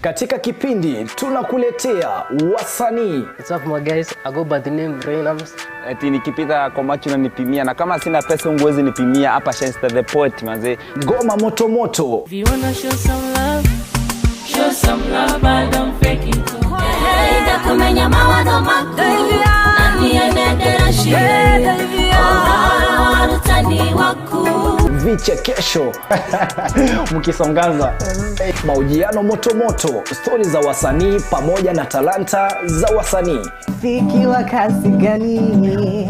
Katika kipindi tunakuletea wasanii. What's up my guys, I go by the name Rainams. Eti nikipita kwa macho unanipimia na kama sina pesa unguwezi nipimia hapa Shenster the Poet manze. Ngoma moto moto. If you wanna show some love but don't fake it too. Hey, kumenya mawazo makuu nani enedera shire utani waku vichekesho mkisongaza mahojiano moto moto, stori za wasanii pamoja na talanta za wasanii. Fiki wa kasi gani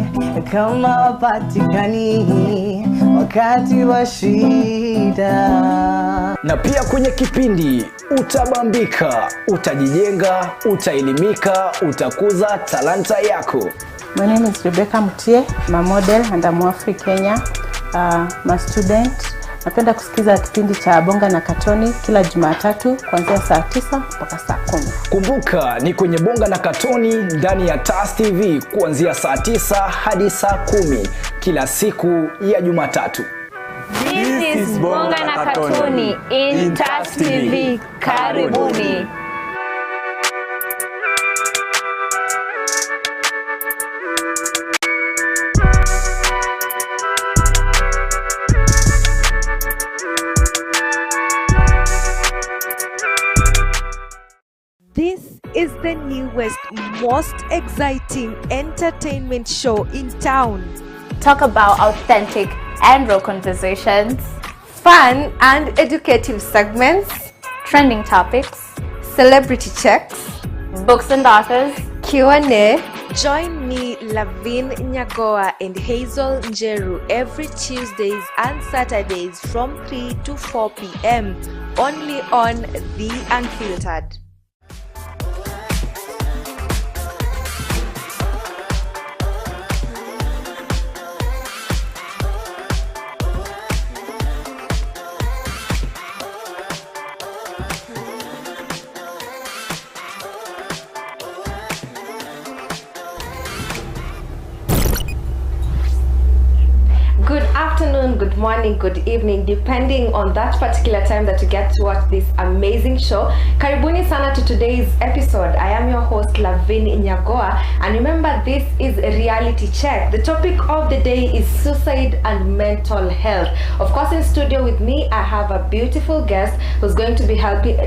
kama wapatikani wakati wa shida. Na pia kwenye kipindi utabambika, utajijenga, utaelimika, utakuza talanta yako. My name is Rebecca Mutie, I'm a model and I'm Afri Kenya. I'm a student. Napenda kusikiza kipindi cha Bonga na Katoni kila Jumatatu kuanzia saa 9 mpaka saa 10. Kumbuka ni kwenye Bonga na Katoni ndani ya TAS TV kuanzia saa 9 hadi saa 10 kila siku ya Jumatatu. This is Bonga na Katoni in TAS TV. Karibuni. This is the newest, most exciting entertainment show in town. Talk about authentic and real conversations, Fun and educative segments, trending topics, celebrity checks, books and authors, Q&A. Join me, LAVIN Nyagawa and Hazel Njeru every Tuesdays and Saturdays from 3 to 4 p.m. only on The Unfiltered. Good afternoon, good morning, good evening, depending on that particular time that you get to watch this amazing show. Karibuni sana to today's episode. I am your host LAVIN Nyagawa, and remember this is a reality check. The topic of the day is suicide and mental health. Of course, in studio with me I have a beautiful guest who's going to be helping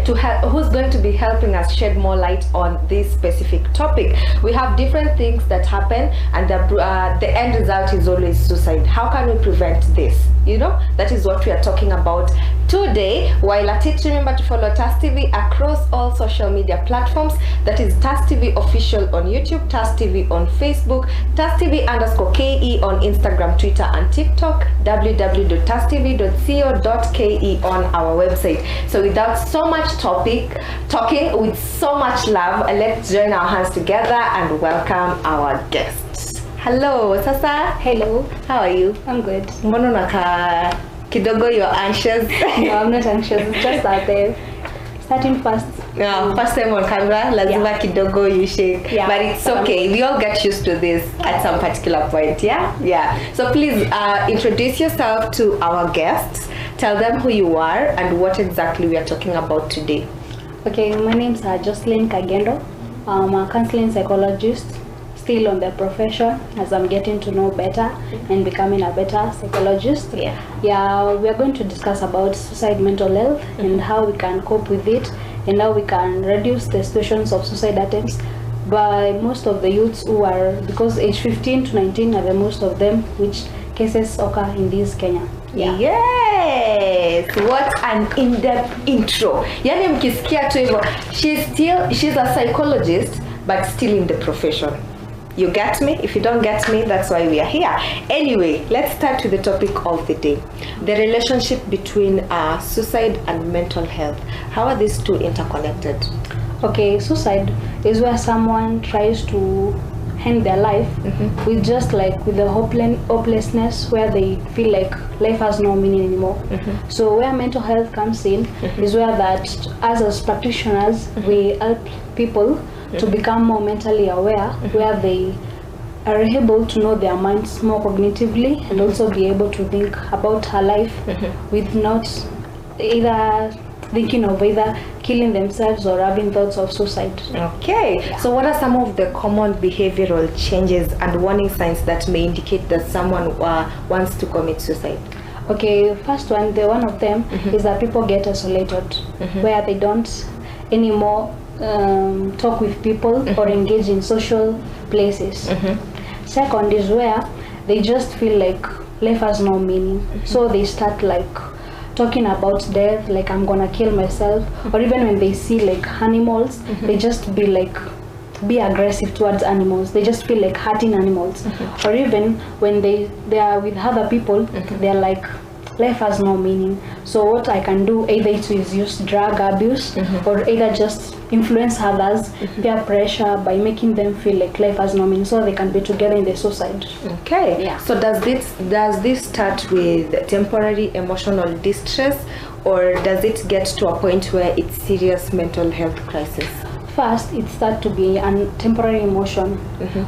us shed more light on this specific topic. We have different things that happen, and the end result is always suicide. How can we prevent this? You know, that is what we are talking about today. While at it, remember to follow TAS TV across all social media platforms. That is TAS TV official on YouTube, TAS TV on Facebook, TAS TV_KE on Instagram, Twitter and TikTok, www.tastv.co.ke on our website. So without so much talking with so much love, let's join our hands together and welcome our guests. Hello, Sasa. hello, How are you? I'm good. Mbona unaka kidogo you're anxious? No, I'm not anxious, it's just that they're starting fast. Yeah, first time on camera, lazima kidogo you shake. Yeah. But it's okay, we all get used to this at some particular point, yeah? Yeah. So please introduce yourself to our guests. Tell them who you are and what exactly we are talking about today. Okay, my name is Jocelyn Kagendo. I'm a counseling psychologist, still on the profession as I'm getting to know better and becoming a better psychologist. Yeah, we are going to discuss about suicide, mental health, and how we can cope with it, and how we can reduce the situations of suicide attempts by most of the youths who are, because age 15 to 19 are the most of them which cases occur in this Kenya. Yes, what an in-depth intro. Yani mkisikia tu hivyo, she's a psychologist but still in the profession. You get me? If you don't get me, that's why we are here. Anyway, let's start with the topic of the day. The relationship between suicide and mental health. How are these two interconnected? Okay, suicide is where someone tries to end their life with just like with the hopelessness, where they feel like life has no meaning anymore. So where mental health comes in is where that as practitioners we help people to become more mentally aware, where they are able to know their minds more cognitively and also be able to think about her life with not either thinking of either killing themselves or having thoughts of suicide. Okay. So what are some of the common behavioral changes and warning signs that may indicate that someone wants to commit suicide? Okay, first one of them is that people get isolated, where they don't anymore talk with people or engage in social places. Second is where they just feel like life has no meaning, so they start like talking about death, like I'm gonna kill myself, or even when they see like animals, they just be aggressive towards animals. They just feel like hurting animals. Or even when they are with other people, they're like, life has no meaning, so what I can do either is use drug abuse or either just influence others, peer pressure, by making them feel like life has no meaning, so they can be together in the suicide. Okay. Yeah. So does this start with temporary emotional distress, or does it get to a point where it's serious mental health crisis? First, it starts to be a temporary emotion,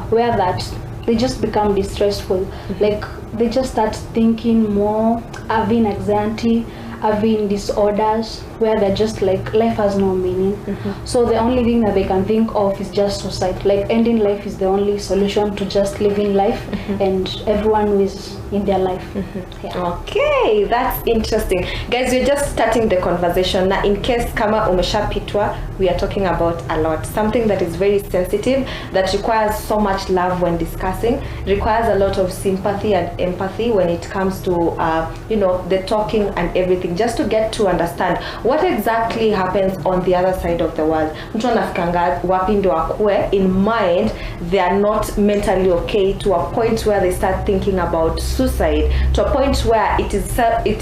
where that they just become distressful. Like they just start thinking more, having anxiety, having disorders, where they're just like life has no meaning. So the only thing that they can think of is just suicide. Like ending life is the only solution to just living life, and everyone who is in their life. Okay, that's interesting. Guys, we're just starting the conversation. Now, in case kama umeshapitwa, we are talking about a lot. Something that is very sensitive, that requires so much love when discussing, requires a lot of sympathy and empathy when it comes to, the talking and everything, just to get to understand what exactly happens on the other side of the world. Mtu anafikanga wapi ndo akue, in mind they are not mentally okay, to a point where they start thinking about suicide, to a point where it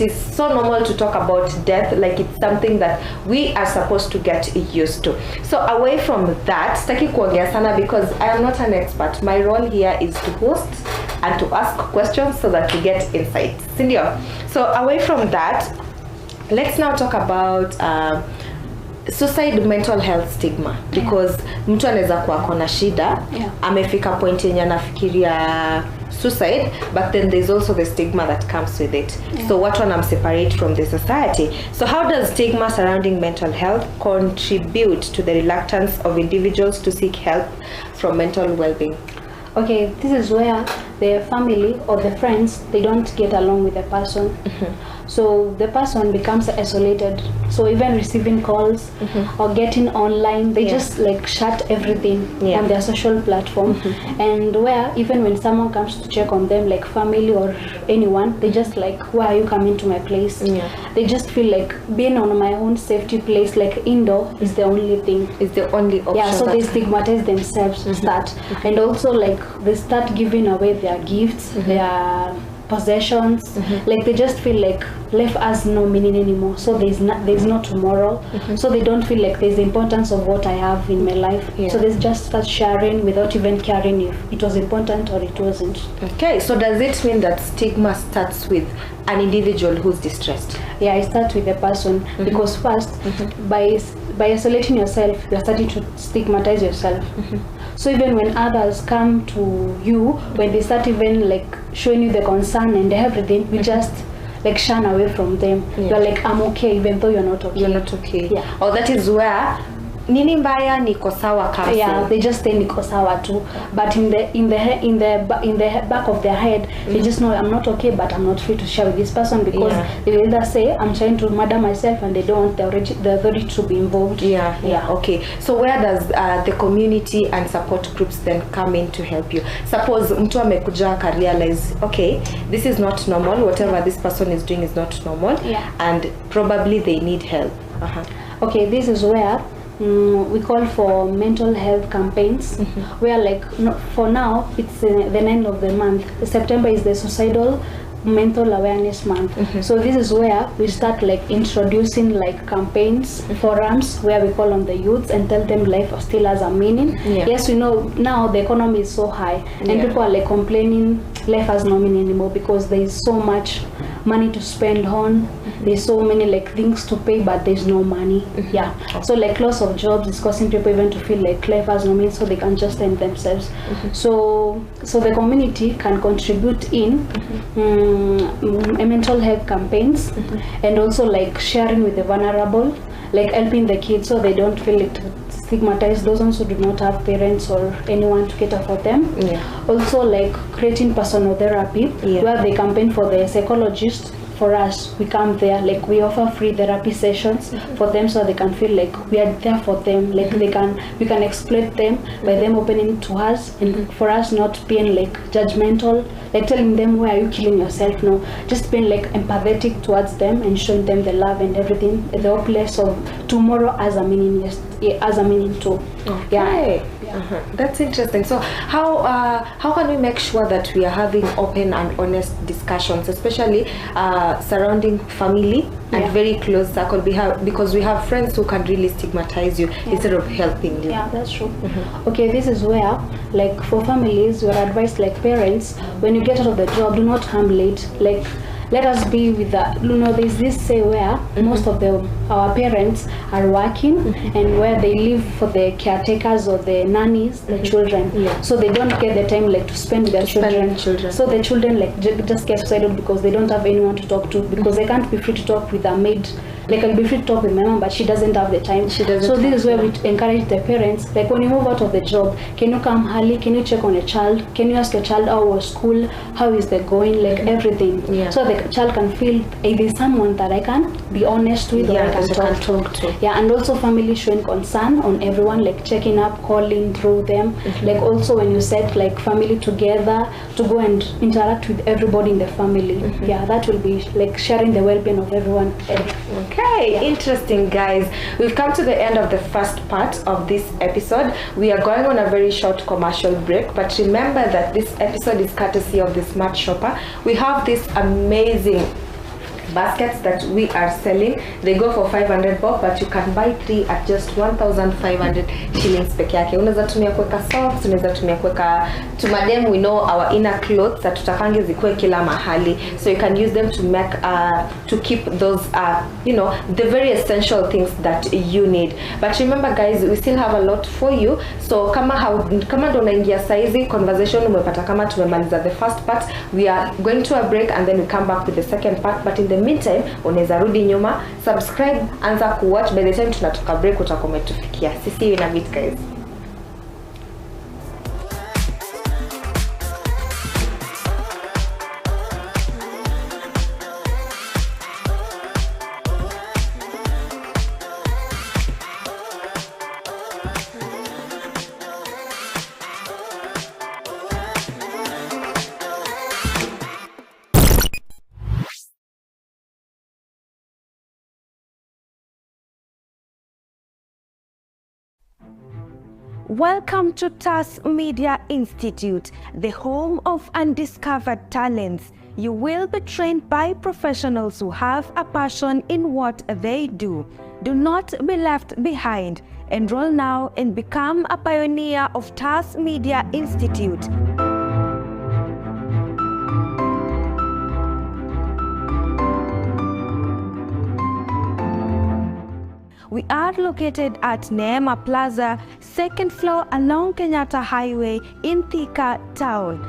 is so normal to talk about death, like it's something that we are supposed to get used to. So away from that, sitaki kuongea sana because I am not an expert. My role here is to host and to ask questions so that we get insights. Sindio? So away from that, let's now talk about suicide mental health stigma, because mtu anaweza kuwa kona shida, amefika point yenye anafikiria suicide, but then there's also the stigma that comes with it. So what one separate from the society. So how does stigma surrounding mental health contribute to the reluctance of individuals to seek help from mental well-being? Okay, this is where the family or the friends, they don't get along with the person. So the person becomes isolated. So even receiving calls or getting online, they just like shut everything on their social platform. And where even when someone comes to check on them, like family or anyone, they just like, why are you coming to my place? They just feel like being on my own safety place, like indoor, is the only thing. Is the only option. Yeah, so they stigmatize themselves to start. And also like they start giving away their gifts, their possessions, like they just feel like life has no meaning anymore, so there's no tomorrow. So they don't feel like there's the importance of what I have in my life. So they just start sharing without even caring if it was important or it wasn't. Okay, so does it mean that stigma starts with an individual who's distressed? Yeah, it starts with the person, because first by isolating yourself, you're starting to stigmatize yourself. So even when others come to you, when they start even like showing you the concern and everything, you just like shun away from them. You're like, I'm okay, even though you're not okay. You're not okay. Yeah. Or that is where nini mbaya niko sawa comes. Yeah, they just say niko sawa too, but in the back of their head, they just know I'm not okay, but I'm not free to share with this person, because they will either say I'm trying to murder myself, and they don't want the authority to be involved. Yeah. Okay. So where does the community and support groups then come in to help you? Suppose mtu amekuja ka realize, okay, this is not normal. Whatever this person is doing is not normal, and probably they need help. Okay, this is where we call for mental health campaigns, where like for now it's the end of the month. September is the suicidal mental awareness month. So this is where we start like introducing like campaigns, forums, where we call on the youths and tell them life still has a meaning. Yes, we know now the economy is so high, and people are like complaining life has no meaning anymore, because there is so much money to spend on, there's so many like things to pay, but there's no money. So like loss of jobs is causing people even to feel like life has no meaning, so they can just end themselves. So the community can contribute in mental health campaigns, and also like sharing with the vulnerable, like helping the kids so they don't feel stigmatized, those ones who do not have parents or anyone to cater for them. Also like creating personal therapy where they campaign for the psychologist. For us, we come there, like we offer free therapy sessions for them so they can feel like we are there for them, like we can exploit them by them opening to us, and for us not being like judgmental, like telling them why are you killing yourself, no, just being like empathetic towards them and showing them the love and everything, the whole place of tomorrow as a meaning, as a meaning too. That's interesting. So how can we make sure that we are having open and honest discussions, especially surrounding family and very close circle? Because we have friends who can really stigmatize you instead of helping you. Yeah, that's true. Okay, this is where, like for families, we're advised, like parents, when you get out of the job, do not come late. Like let us be with that. You know, there's this say where most of our parents are working and where they live for the caretakers or the nannies, the children. So they don't get the time like to spend with their children. So the children like just get excited because they don't have anyone to talk to, because they can't be free to talk with a maid. Like I'll be free to talk with my mom, but she doesn't have the time. So this is where we encourage the parents, like when you move out of the job, can you come early? Can you check on a child? Can you ask your child how was school? How is they going? Like everything. So the child can feel there is someone that I can be honest with, or I can talk to. And also family showing concern on everyone, like checking up, calling through them. Like also when you set like family together to go and interact with everybody in the family. That will be like sharing the well-being of everyone. Okay, interesting guys. We've come to the end of the first part of this episode. We are going on a very short commercial break, but remember that this episode is courtesy of the Smart Shopper. We have this amazing baskets that we are selling. They go for 500 bob, but you can buy 3 at just 1,500 shillings peke yake. Unaweza tumia kuweka socks, unaweza tumia kuweka tumadem, we know our inner clothes that tutakange zikuwe kila mahali, so you can use them to make to keep those you know, the very essential things that you need. But remember guys, we still have a lot for you. So kama ndo unaingia saizi conversation umepata kama tumemaliza the first part, we are going to a break and then we come back with the second part. But in the meantime, unaweza rudi nyuma, subscribe, anza kuwatch. By the time tunatoka break utakuwa umetufikia. See you in a bit guys. Welcome to TAS Media Institute, the home of undiscovered talents. You will be trained by professionals who have a passion in what they do. Do not be left behind. Enroll now and become a pioneer of TAS Media Institute. We are located at Neema Plaza, 2nd floor along Kenyatta Highway in Thika Town.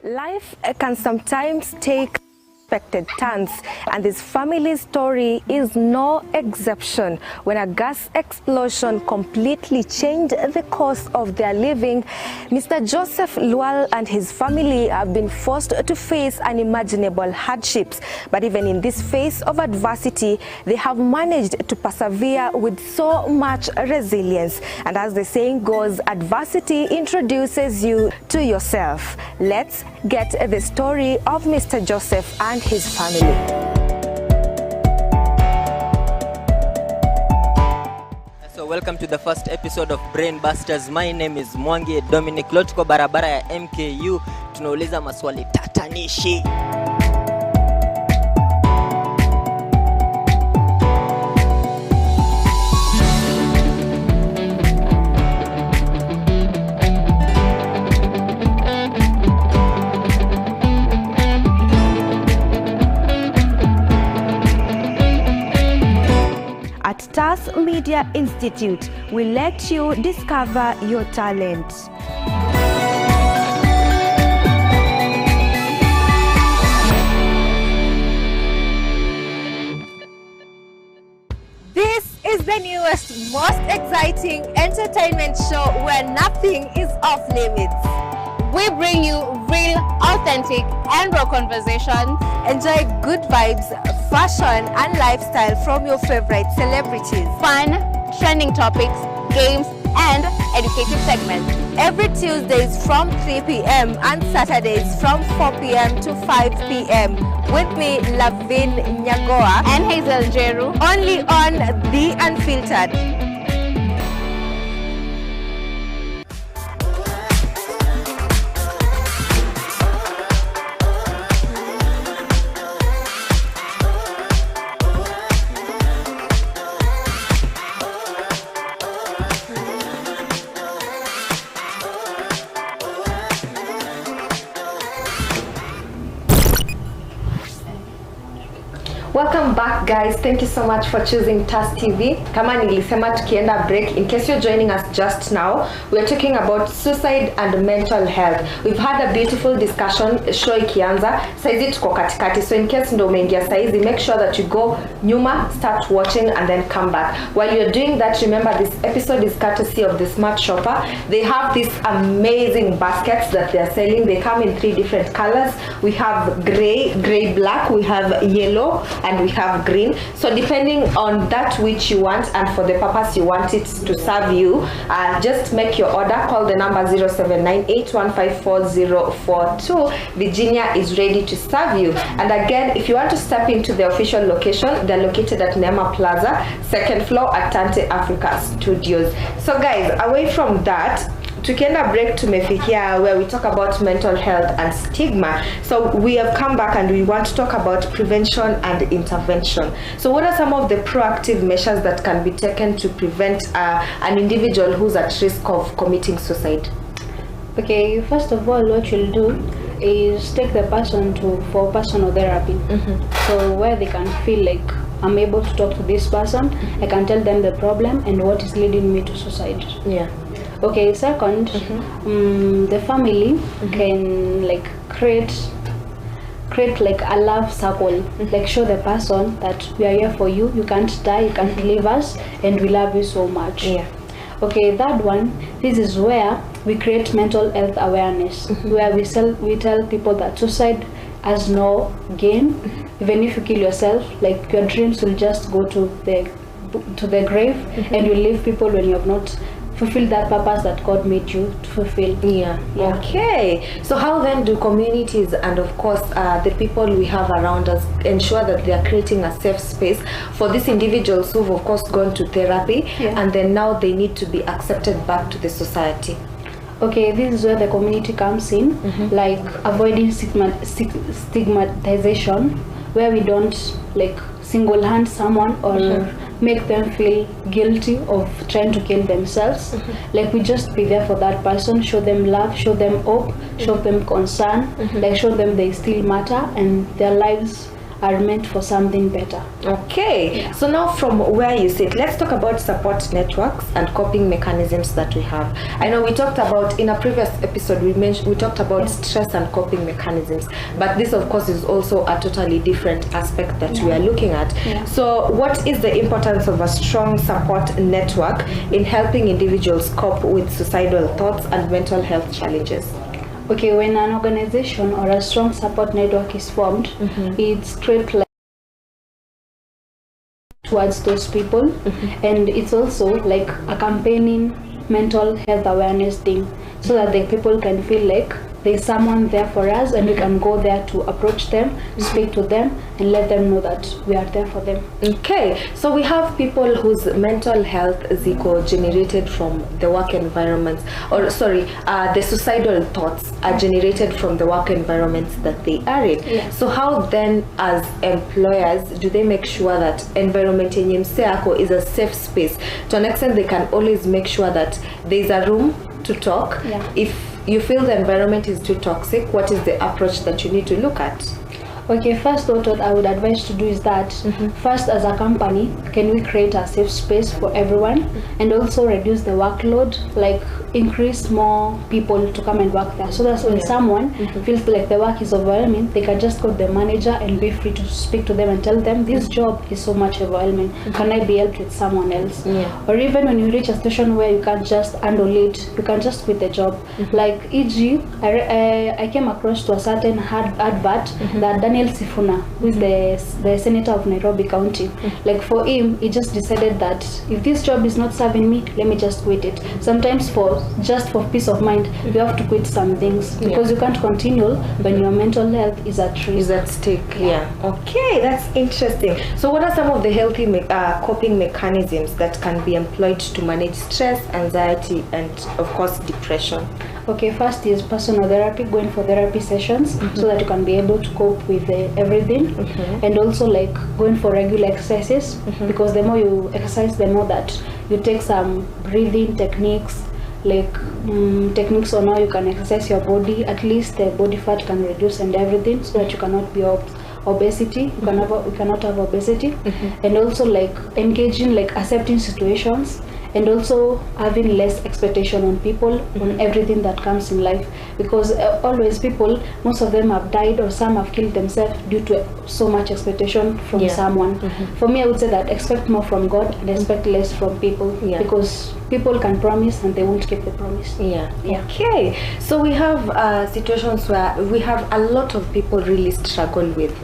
Life can sometimes take unexpected turns, and this family's story is no exception. When a gas explosion completely changed the course of their living, Mr. Joseph Lual and his family have been forced to face unimaginable hardships. But even in this phase of adversity, they have managed to persevere with so much resilience. And as the saying goes, adversity introduces you to yourself. Let's get the story of Mr. Joseph and his family. So welcome to the first episode of Brain Busters. My name is Mwangi Dominic. Leo tuko barabara ya MKU, tunauliza maswali tatanishi. At TAS Media Media Institute will let you discover your talent. This is the newest, most exciting entertainment show where nothing is off limits. We bring you real, authentic, and raw conversations. Enjoy good vibes, fashion, and lifestyle from your favorite celebrities. Fun, trending topics, games, and educative segments. Every Tuesdays from 3 p.m. and Saturdays from 4 p.m. to 5 p.m. With me, Lavin Nyagawa and Hazel Njeru. Only on The Unfiltered. Welcome back, guys. Thank you so much for choosing TAS TV. Kama nilisema tukienda break, in case you're joining us just now, we're talking about suicide and mental health. We've had a beautiful discussion, show ikianza, saizi tuko katikati. So in case ndo umeingia saizi, make sure that you go nyuma, start watching and then come back. While you're doing that, remember this episode is courtesy of the Smart Shopper. They have these amazing baskets that they're selling. They come in 3 different colors. We have gray black, we have yellow, and we have green. So depending on that which you want and for the purpose you want it to serve you, just make your order. Call the number 0798154042. Virginia is ready to serve you. And again, if you want to step into the official location, they're located at Nema Plaza, 2nd floor at Tante Africa Studios. So guys, away from that, tukienda break tumefikia where we talk about mental health and stigma. So we have come back and we want to talk about prevention and intervention. So what are some of the proactive measures that can be taken to prevent an individual who's at risk of committing suicide? Okay, first of all, what you'll do is take the person for personal therapy. So where they can feel like, I'm able to talk to this person, I can tell them the problem and what is leading me to suicide. Yeah. Okay, second, the family can like create like a love circle, like show the person that we are here for you, you can't die, you can't leave us, and we love you so much. Yeah. Okay, third one, this is where we create mental health awareness, where we tell people that suicide has no gain. Even if you kill yourself, like your dreams will just go to the grave, and you leave people when you have not fulfill that purpose that God made you to fulfill. Yeah. Okay. So how then do communities and of course the people we have around us ensure that they are creating a safe space for these individuals who've of course gone to therapy and then now they need to be accepted back to the society? Okay, this is where the community comes in, like avoiding stigmatization, where we don't like single hand someone or make them feel guilty of trying to kill themselves. Like we just be there for that person, show them love, show them hope, show them concern, like show them they still matter and their lives are meant for something better. Okay, so now from where you sit, let's talk about support networks and coping mechanisms that we have. I know we talked about in a previous episode, we talked about stress and coping mechanisms, but this of course is also a totally different aspect that we are looking at. So what is the importance of a strong support network in helping individuals cope with suicidal thoughts and mental health challenges? Okay, when an organization or a strong support network is formed, it's great like towards those people, and it's also like a campaigning mental health awareness thing, so that the people can feel like there's someone there for us and we can go there to approach them, speak to them and let them know that we are there for them. Okay, so we have people whose mental health is generated from the work environments, or sorry, the suicidal thoughts are generated from the work environments that they are in. So how then as employers do they make sure that environment yenye mseako is a safe space? To an extent they can always make sure that there's a room to talk. If you feel the environment is too toxic, what is the approach that you need to look at? Okay, first what I would advise to do is that first, as a company, can we create a safe space for everyone, and also reduce the workload, like increase more people to come and work there, so that when someone feels like the work is overwhelming, they can just go to the manager and be free to speak to them and tell them this job is so much overwhelming, can I be helped with someone else? Or even when you reach a situation where you can't just handle it, you can just quit the job. Like e.g. I came across to a certain advert that Daniel Sifuna, who is the senator of Nairobi County, like for him, he just decided that if this job is not serving me, let me just quit it. Sometimes for peace of mind, you have to quit some things, because you can't continue when your mental health is at risk. Is at stake. Okay, that's interesting. So what are some of the healthy coping mechanisms that can be employed to manage stress, anxiety, and of course depression? Okay, first is personal therapy, going for therapy sessions so that you can be able to cope with everything, and also like going for regular exercises, because the more you exercise, the more that you take some breathing techniques, like techniques on how you can exercise your body, at least the body fat can reduce and everything, so that you cannot be obesity, you cannot have obesity, and also like engaging, like accepting situations, and also having less expectation on people, on everything that comes in life, because always people, most of them have died or some have killed themselves due to so much expectation from someone. For me, I would say that expect more from God and expect less from people, because people can promise and they won't keep the promise. Okay, so we have situations where we have a lot of people really struggle with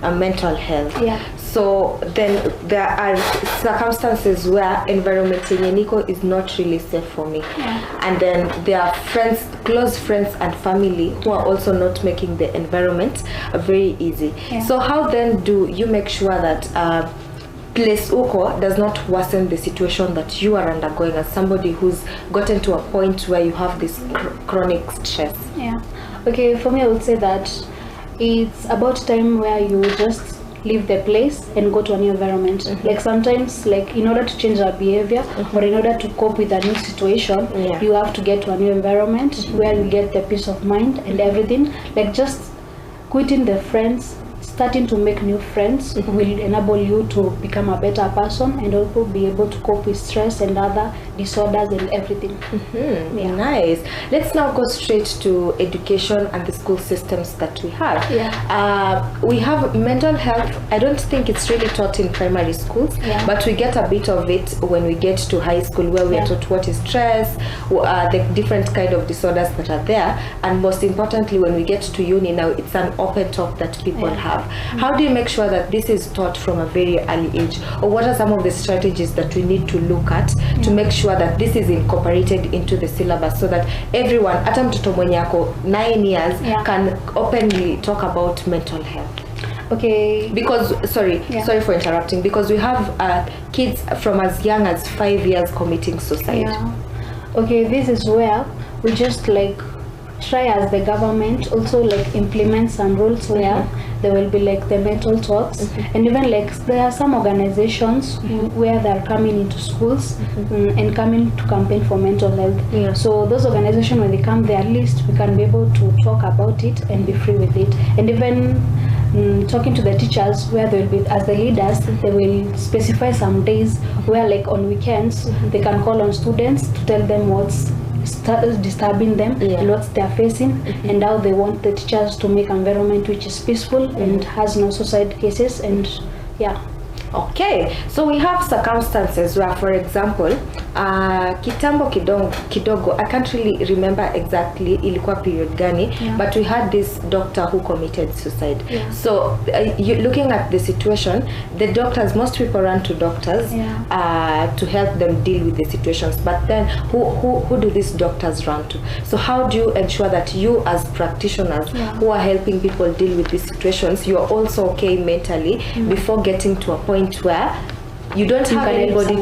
mental health. So then there are circumstances where environment in Niko is not really safe for me, and then there are friends, close friends and family who are also not making the environment very easy. So how then do you make sure that place uko does not worsen the situation that you are undergoing as somebody who's gotten to a point where you have this chronic stress? Okay, for me, I would say that it's about time where you just leave the place and go to a new environment. Like sometimes, like in order to change our behavior or in order to cope with a new situation, you have to get to a new environment where you get the peace of mind and everything. Like just quitting the friends, starting to make new friends will enable you to become a better person and also be able to cope with stress and other disorders and everything. Nice. Let's now go straight to education and the school systems that we have. We have mental health. I don't think it's really taught in primary schools, but we get a bit of it when we get to high school, where we are taught what is stress, the different kind of disorders that are there, and most importantly, when we get to uni now, it's an open talk that people have. How do you make sure that this is taught from a very early age, or what are some of the strategies that we need to look at to make sure that this is incorporated into the syllabus, so that everyone, hata mtoto mwenye ako 9 years, can openly talk about mental health? Okay, because sorry for interrupting, because we have kids from as young as 5 years committing suicide. Okay, this is where we just like try as the government also like implement some rules where there will be like the mental talks, and even like there are some organizations where they are coming into schools and coming to campaign for mental health. So those organizations, when they come there, at least we can be able to talk about it and be free with it. And even talking to the teachers, where they will be, as the leaders, they will specify some days where like on weekends they can call on students to tell them what's disturbing them and what they're facing, and how they want the teachers to make an environment which is peaceful and has no suicide cases. And okay, so we have circumstances where, for example, kitambo kidogo, I can't really remember exactly ilikuwa period gani, but we had this doctor who committed suicide. So you looking at the situation, the doctors, most people run to doctors to help them deal with the situations, but then who do these doctors run to? So how do you ensure that you as practitioners who are helping people deal with these situations, you are also okay mentally before getting to a point where you don't have anybody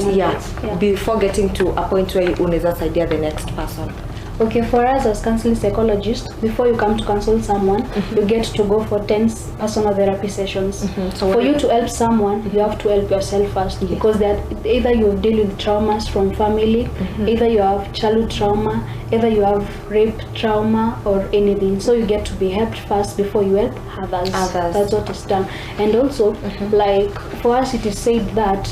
before getting to a point where you unaweza saidia the next person? Okay, for us as counseling psychologists, before you come to consult someone, you get to go for 10 personal therapy sessions. So for you to help someone, you have to help yourself first, because that either you deal with traumas from family, either you have childhood trauma, either you have rape trauma or anything. So you get to be helped first before you help others. That's what is done. And also, like for us, it is said that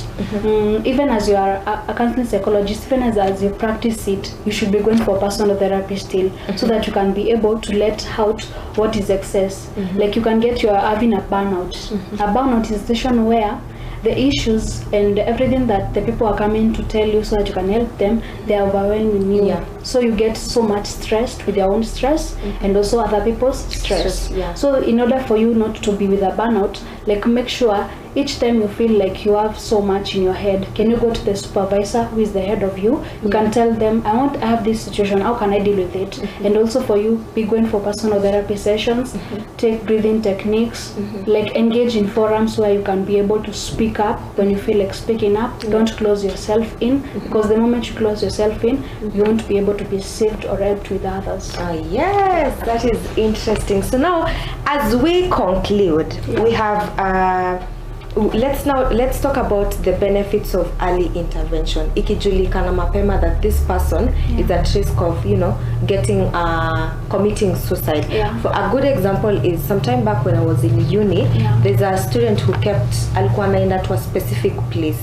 even as you are a counseling psychologist, even as you practice it, you should be going for personal therapy still, so that you can be able to let out what is excess. Like you can get, you are having a burnout. A burnout is a situation where the issues and everything that the people are coming to tell you so that you can help them, they are overwhelming you. So you get so much stressed with your own stress and also other people's stress. So in order for you not to be with a burnout, like make sure each time you feel like you have so much in your head, can you go to the supervisor who is the head of you? You can tell them, I have this situation, how can I deal with it? And also for you, be going for personal therapy sessions, take breathing techniques, like engage in forums where you can be able to speak up when you feel like speaking up. Don't close yourself in, because the moment you close yourself in, you won't be able to be saved or helped with others. Yes, that is interesting. So now, as we conclude, we have let's talk about the benefits of early intervention. Ikijulikana mapema that this person is at risk of, getting committing suicide. For a good example is sometime back when I was in uni, there's a student who kept alikuwa anaenda to a specific place.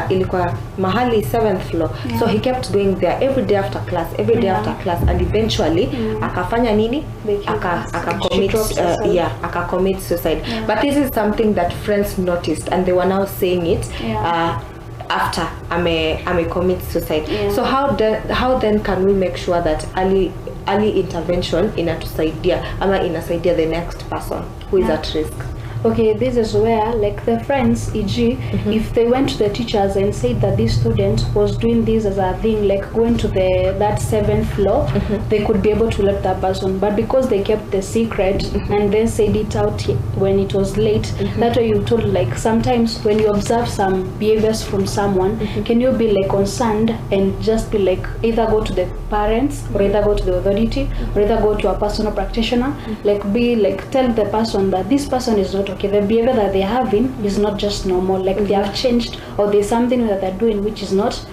Ilikuwa mahali 7th floor. So he kept going there every day after class, and eventually akafanya nini? Akacommit suicide. But this is something that friends noticed, and they were now saying it after I commit suicide. So how then can we make sure that early intervention inatusaidia ama inasaidia the next person who is at risk? Okay, this is where, like the friends, e.g., if they went to the teachers and said that this student was doing this as a thing, like going to that 7th floor, they could be able to let that person. But because they kept the secret and then said it out when it was late, that way you told, like sometimes when you observe some behaviors from someone, can you be like concerned and just be like either go to the parents or either go to the authority or either go to a personal practitioner, like be like tell the person that this person is not okay, the behavior that they're having is not just normal, like they have changed or there's something that they're doing which is not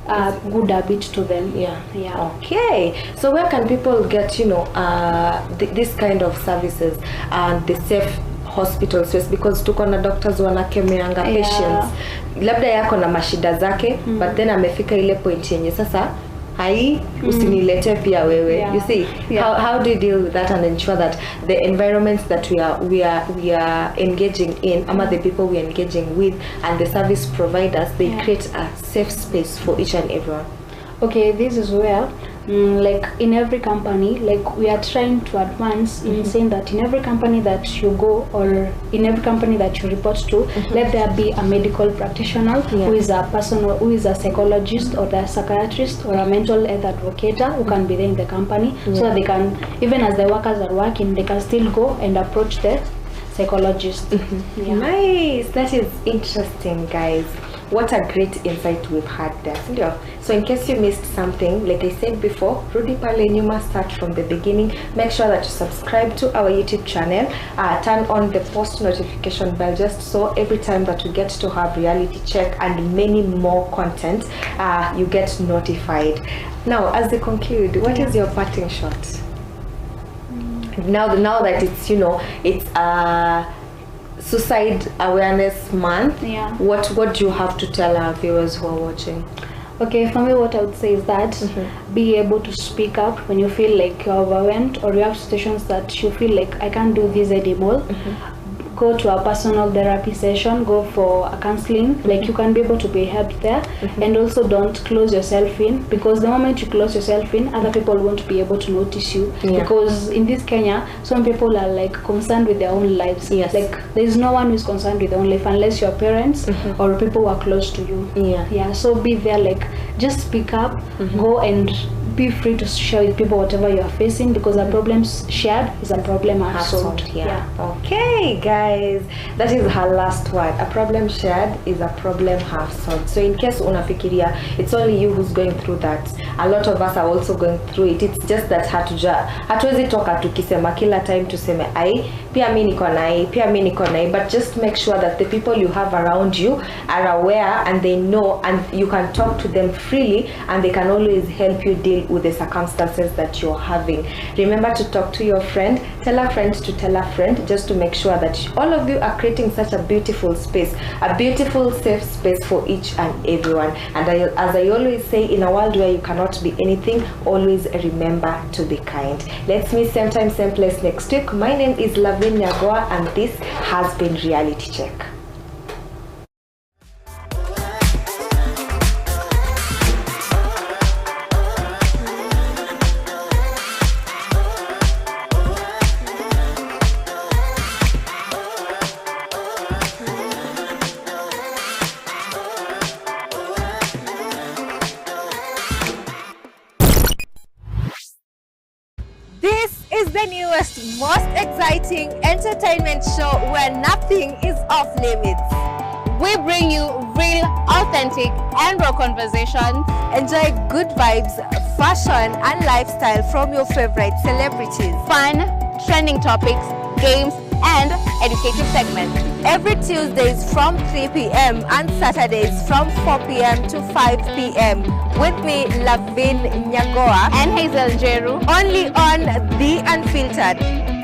a good habit to them. Okay, so where can people get this kind of services and the safe hospital space? Because tuko na doctors wanakemeanga patients, labda yako na mashida zake, but then amefika ile point yenye sasa usinilete pia wewe. You see, how do you deal with that and ensure that the environments that we are engaging in, the people we are engaging with, and the service providers, they create a safe space for each and everyone? Okay, this is where like in every company, like we are trying to advance in saying that in every company that you go or in every company that you report to, let there be a medical practitioner who is a person who is a psychologist or a psychiatrist or a mental health advocate who can be there in the company, so that they can, even as the workers are working, they can still go and approach the psychologist. Nice, that is interesting, guys. What a great insight we've had there. So in case you missed something, like I said before, Rudi pale nyuma, start from the beginning. Make sure that you subscribe to our YouTube channel. Turn on the post notification bell, just so every time that we get to have reality check and many more content, you get notified. Now, as they conclude, what is your parting shot? Now that it's, it's Suicide Awareness Month, what do you have to tell our viewers who are watching? Okay, for me what I would say is that be able to speak up when you feel like you're overwhelmed or you have situations that you feel like I can't do this anymore. Go to a personal therapy session, go for a counseling, like you can be able to be helped there. And also don't close yourself in, because the moment you close yourself in, other people won't be able to notice you. Because in this Kenya, some people are like concerned with their own lives. Like there's no one who's concerned with their own life unless your parents or people who are close to you. So be there, like just speak up, go and be free to share with people whatever you are facing, because a problem shared is a problem half solved. Okay, guys, that is her last word. A problem shared is a problem half solved. So in case unafikiria it's only you who's going through that, a lot of us are also going through it. It's just that hatuwezi toka tukisema kila time tuseme ai pia mimi niko na hii, but just make sure that the people you have around you are aware and they know, and you can talk to them freely, and they can always help you deal with the circumstances that you're having. Remember to talk to your friend, tell a friend to tell a friend, just to make sure that all of you are creating such a beautiful space, a beautiful safe space for each and everyone. And as I always say, in a world where you cannot be anything, always remember to be kind. Let's meet same time, same place next week. My name is LAVIN NYAGOWA, and this has been Reality Check. This is the newest, most exciting entertainment show where nothing is off limits. We bring you real, authentic, and raw conversations. Enjoy good vibes, fashion, and lifestyle from your favorite celebrities. Fun, trending topics, games, and educative segments. Every Tuesdays from 3 p.m. and Saturdays from 4 p.m. to 5 p.m. With me, LAVIN NYAGOWA and Hazel Njeru. Only on The Unfiltered.